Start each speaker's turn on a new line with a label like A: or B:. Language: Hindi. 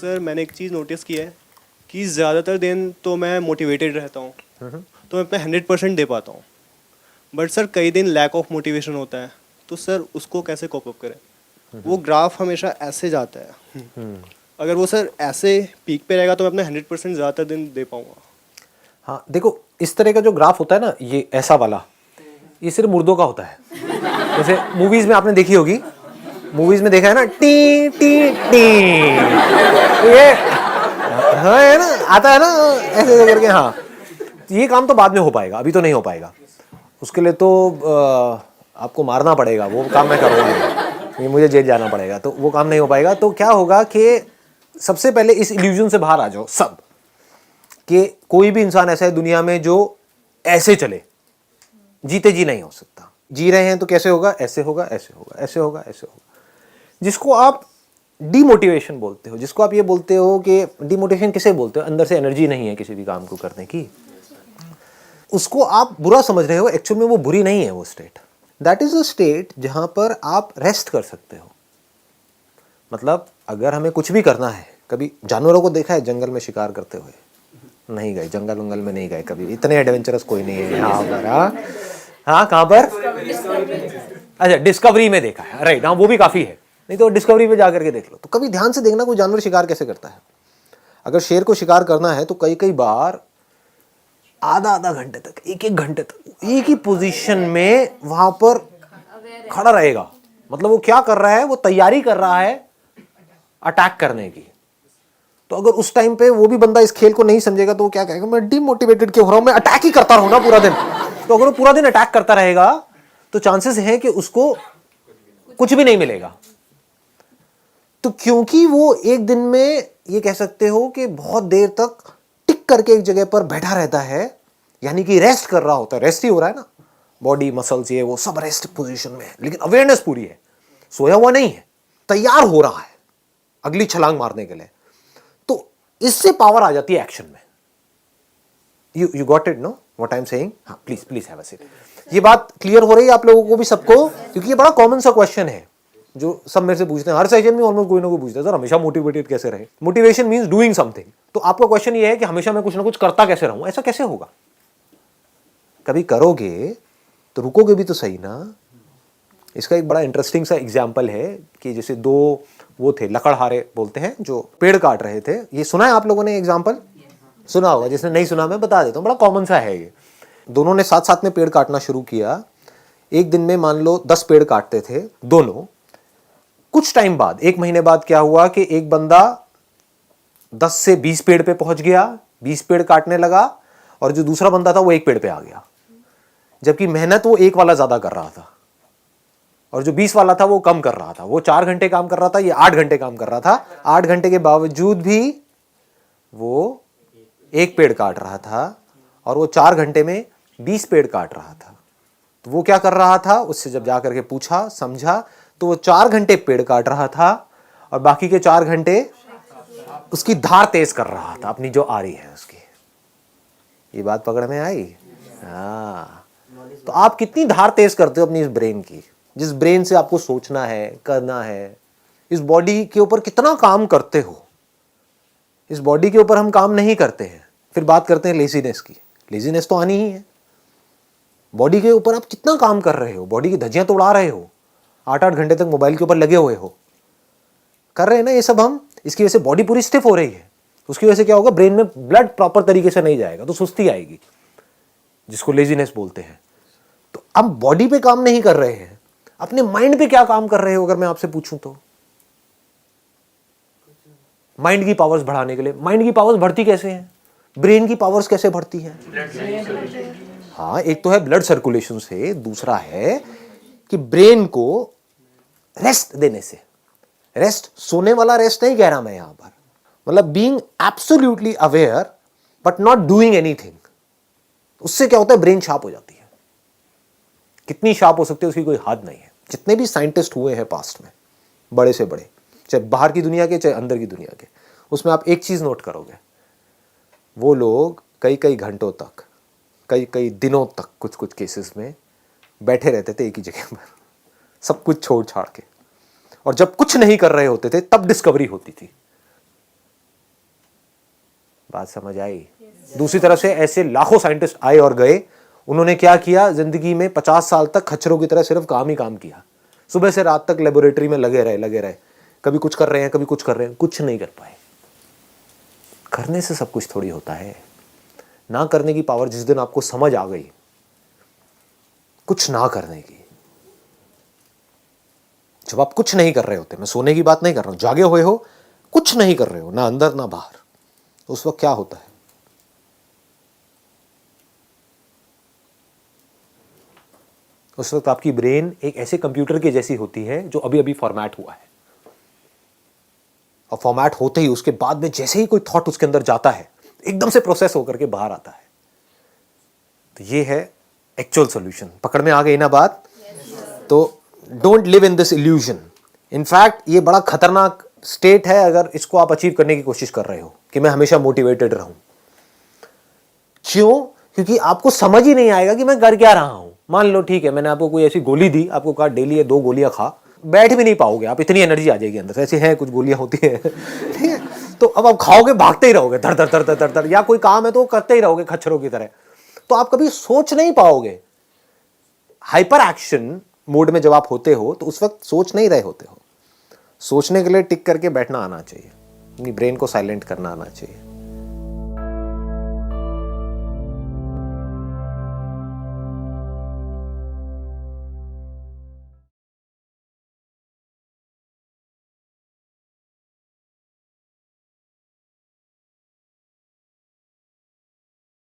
A: सर मैंने एक चीज़ नोटिस की है कि ज़्यादातर दिन तो मैं मोटिवेटेड रहता हूँ, तो मैं अपना 100% दे पाता हूँ। बट सर कई दिन लैक ऑफ मोटिवेशन होता है, तो सर उसको कैसे कॉप अप करें? वो ग्राफ हमेशा ऐसे जाता है। अगर वो सर ऐसे पीक पे रहेगा तो मैं अपना 100% ज़्यादातर दिन दे पाऊँगा।
B: हाँ देखो, इस तरह का जो ग्राफ होता है ना, ये ऐसा वाला, ये सिर्फ मुर्दों का होता है। जैसे मूवीज में आपने देखी होगी, मूवीज में देखा है ना, टी टी टी, ये हाँ है ना, आता है ना ऐसे ऐसे करके। हाँ, ये काम तो बाद में हो पाएगा, अभी तो नहीं हो पाएगा। उसके लिए तो आपको मारना पड़ेगा, वो काम मैं करूँगा नहीं, ये मुझे जेल जाना पड़ेगा, तो वो काम नहीं हो पाएगा। तो क्या होगा कि सबसे पहले इस इल्यूजन से बाहर आ जाओ सब, कि कोई भी इंसान ऐसा है दुनिया में जो ऐसे चले, जीते जी नहीं हो सकता। जी रहे हैं तो कैसे होगा? ऐसे होगा, ऐसे होगा, ऐसे होगा, ऐसे होगा। जिसको आप डीमोटिवेशन बोलते हो, जिसको आप ये बोलते हो कि डीमोटिवेशन किसे बोलते हो, अंदर से एनर्जी नहीं है किसी भी काम को करने की, उसको आप बुरा समझ रहे हो। एक्चुअल में वो बुरी नहीं है, वो state, that is a state जहां पर आप रेस्ट कर सकते हो। मतलब अगर हमें कुछ भी करना है, कभी जानवरों को देखा है जंगल में शिकार करते हुए? नहीं गए, जंगल वंगल में नहीं गए कभी, इतने एडवेंचरस कोई नहीं है यहाँ पर। हाँ कहाँ पर? अच्छा, डिस्कवरी में देखा है, राइट। हाँ वो भी काफी है, नहीं तो डिस्कवरी में जाकर के देख लो। तो कभी ध्यान से देखना कोई जानवर शिकार कैसे करता है। अगर शेर को शिकार करना है तो कई कई बार आधा आधा घंटे तक, एक एक घंटे तक एक ही पोजीशन में वहां पर खड़ा रहेगा। मतलब वो क्या कर रहा है? वो तैयारी कर रहा है अटैक करने की। तो अगर उस टाइम पे वो भी बंदा इस खेल को नहीं समझेगा तो वो क्या कहेगा? मैं डिमोटिवेटेड क्यों हो रहा हूं, मैं अटैक ही करता रहूं ना पूरा दिन। तो अगर वो पूरा दिन अटैक करता रहेगा तो चांसेस है कि उसको कुछ भी नहीं मिलेगा। तो क्योंकि वो एक दिन में, ये कह सकते हो कि बहुत देर तक टिक करके एक जगह पर बैठा रहता है, यानी कि रेस्ट कर रहा होता है, रेस्ट ही हो रहा है ना, बॉडी मसल्स ये वो सब रेस्ट पोजीशन में है, लेकिन अवेयरनेस पूरी है, सोया हुआ नहीं है, तैयार हो रहा है अगली छलांग मारने के लिए। तो इससे पावर आ जाती है एक्शन में। You got it know what I am saying? हाँ please please have a seat. ये बात क्लियर हो रही है आप लोगों को भी, सबको? क्योंकि ये बड़ा कॉमन सा क्वेश्चन है जो सब मेरे से पूछते हैं, हर सेशन में ऑलमोस्ट कोई ना कोई पूछता है, सर हमेशा मोटिवेटेड कैसे रहे? Motivation means doing something. तो आपका क्वेश्चन ये है कि हमेशा मैं कुछ ना कुछ करता कैसे रहूं? ऐसा कैसे होगा? कभी करोगे तो रुकोगे भी तो सही ना। इसका एक बड़ा इंटरेस्टिंग सा एग्जाम्पल है कि जैसे दो वो थे, लकड़हारे बोलते हैं, जो पेड़ काट रहे थे। ये सुना है आप लोगों ने एग्जाम्पल? सुना होगा, जिसने नहीं सुना मैं बता देता हूँ, बड़ा कॉमन सा है ये। दोनों ने साथ साथ में पेड़ काटना शुरू किया। एक दिन में मान लो 10 पेड़ काटते थे दोनों। कुछ टाइम बाद, एक महीने बाद क्या हुआ कि एक बंदा 10 से 20 पेड़ पे पहुंच गया, 20 पेड़ काटने लगा, और जो दूसरा बंदा था वो 1 पेड़ पे आ गया। जबकि मेहनत वो एक वाला ज्यादा कर रहा था, और जो 20 वाला था वो कम कर रहा था। वो 4 घंटे काम कर रहा था, ये 8 घंटे काम कर रहा था। 8 घंटे के बावजूद भी वो 1 पेड़ काट रहा था, और वो 4 घंटे में 20 पेड़ काट रहा था। तो वो क्या कर रहा था? उससे जब जाकर के पूछा, समझा, तो वो 4 घंटे पेड़ काट रहा था और बाकी के 4 घंटे उसकी धार तेज कर रहा था, अपनी जो आ रही है उसकी। ये बात पकड़ में आई? हाँ। तो आप कितनी धार तेज करते हो अपनी इस ब्रेन की, जिस ब्रेन से आपको सोचना है, करना है। इस बॉडी के ऊपर कितना काम करते हो? इस बॉडी के ऊपर हम काम नहीं करते हैं, फिर बात करते हैं लेजीनेस की। लेजीनेस तो आनी ही है। बॉडी के ऊपर आप कितना काम कर रहे हो, बॉडी की धज्जियां तो उड़ा रहे हो, 8-8 घंटे तक मोबाइल के ऊपर लगे हुए हो, कर रहे हैं ना ये सब हम। इसकी वजह से बॉडी पूरी स्टिफ हो रही है। उसकी वजह से क्या होगा? ब्रेन में ब्लड प्रॉपर तरीके से नहीं जाएगा, तो सुस्ती आएगी, जिसको लेजीनेस बोलते हैं। तो अब बॉडी पे काम नहीं कर रहे हैं, अपने माइंड पे क्या काम कर रहे हो? अगर मैं आपसे पूछूं तो माइंड की पावर्स बढ़ाने के लिए। माइंड की पावर्स बढ़ती कैसे हैं? ब्रेन की पावर्स कैसे बढ़ती हैं? हाँ, एक तो है ब्लड सर्कुलेशन से, दूसरा है कि ब्रेन को रेस्ट देने से। रेस्ट सोने वाला रेस्ट नहीं कह रहा मैं यहां पर, मतलब being absolutely aware but not doing anything. उससे क्या होता है? ब्रेन शार्प हो जाती है। कितनी शार्प हो सकती है उसकी कोई हद नहीं है। जितने भी साइंटिस्ट हुए हैं पास्ट में, बड़े से बड़े, चाहे बाहर की दुनिया के चाहे अंदर की दुनिया के, उसमें आप एक चीज नोट करोगे, वो लोग कई कई घंटों तक, कई कई दिनों तक, कुछ कुछ केसेस में बैठे रहते थे एक ही जगह पर, सब कुछ छोड़ छाड़ के। और जब कुछ नहीं कर रहे होते थे तब डिस्कवरी होती थी। बात समझ आई? दूसरी तरफ से ऐसे लाखों साइंटिस्ट आए और गए, उन्होंने क्या किया, जिंदगी में 50 साल तक खच्चरों की तरह सिर्फ काम ही काम किया, सुबह से रात तक लेबोरेटरी में लगे रहे, कभी कुछ कर रहे हैं, कभी कुछ कर रहे हैं, कुछ नहीं कर पाए। करने से सब कुछ थोड़ी होता है। ना करने की पावर जिस दिन आपको समझ आ गई, कुछ ना करने की, जब आप कुछ नहीं कर रहे होते, मैं सोने की बात नहीं कर रहा हूं, जागे हुए हो, कुछ नहीं कर रहे हो, ना अंदर ना बाहर, तो उस वक्त क्या होता है? उस वक्त आपकी ब्रेन एक ऐसे कंप्यूटर के जैसी होती है जो अभी अभी फॉर्मेट हुआ है, और फॉर्मेट होते ही उसके बाद में जैसे ही कोई थॉट उसके अंदर जाता है, एकदम से प्रोसेस होकर के बाहर आता है। तो ये है एक्चुअल सॉल्यूशन। पकड़ में आ गई ना बात? तो don't live in this illusion. In fact ये बड़ा खतरनाक स्टेट है अगर इसको आप अचीव करने की कोशिश कर रहे हो कि मैं हमेशा मोटिवेटेड रहूं। क्यों? क्योंकि आपको समझ ही नहीं आएगा कि मैं कर क्या रहा हूं। मान लो ठीक है, मैंने आपको कोई ऐसी गोली दी, आपको कहा डेली ये 2 गोलियां खा, बैठ भी नहीं पाओगे आप, इतनी एनर्जी आ जाएगी अंदर से। ऐसे हैं कुछ गोलियां होती है ठीक है, तो अब आप खाओगे, भागते ही रहोगे धड़ धड़ धड़ धड़ धड़, या कोई काम है तो करते ही रहोगे खच्चरों की तरह, तो आप कभी सोच नहीं पाओगे। हाइपर एक्शन मोड में जब आप होते हो तो उस वक्त सोच नहीं रहे होते हो। सोचने के लिए टिक करके बैठना आना चाहिए, अपनी ब्रेन को साइलेंट करना आना चाहिए।